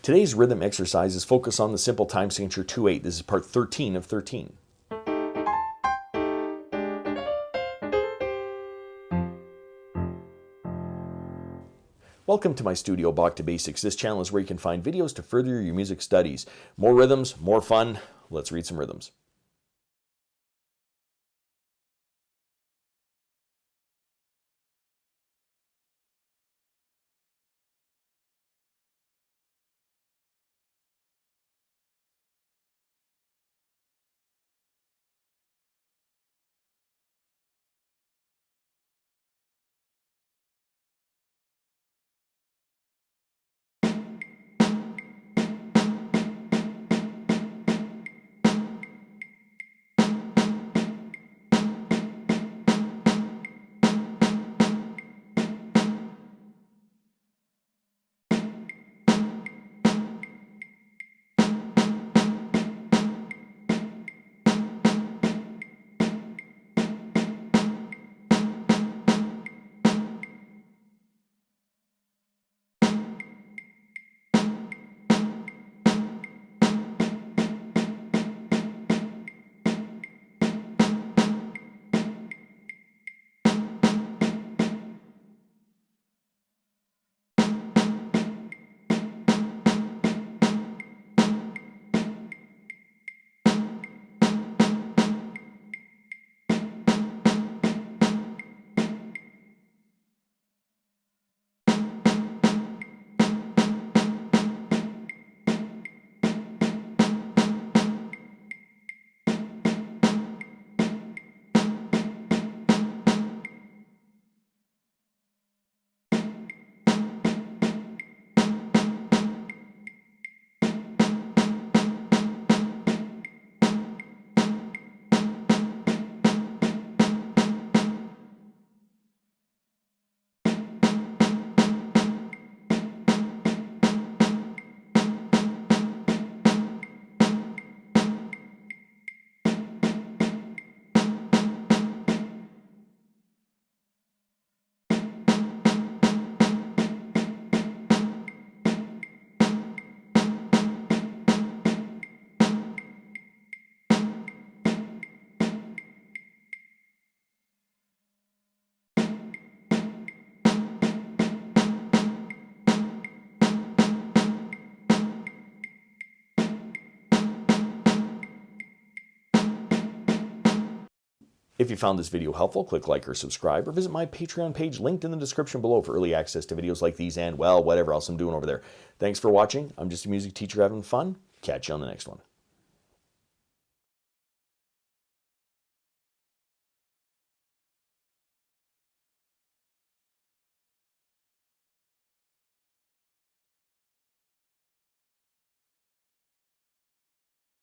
Today's rhythm exercise is focused on the simple time signature 2/8. This is part 13 of 13. Welcome to my studio, Bach To Basics. This channel is where you can find videos to further your music studies. More rhythms, more fun. Let's read some rhythms. If you found this video helpful, click like or subscribe, or visit my Patreon page linked in the description below for early access to videos like these and, well, whatever else I'm doing over there. Thanks for watching. I'm just a music teacher having fun. Catch you on the next one.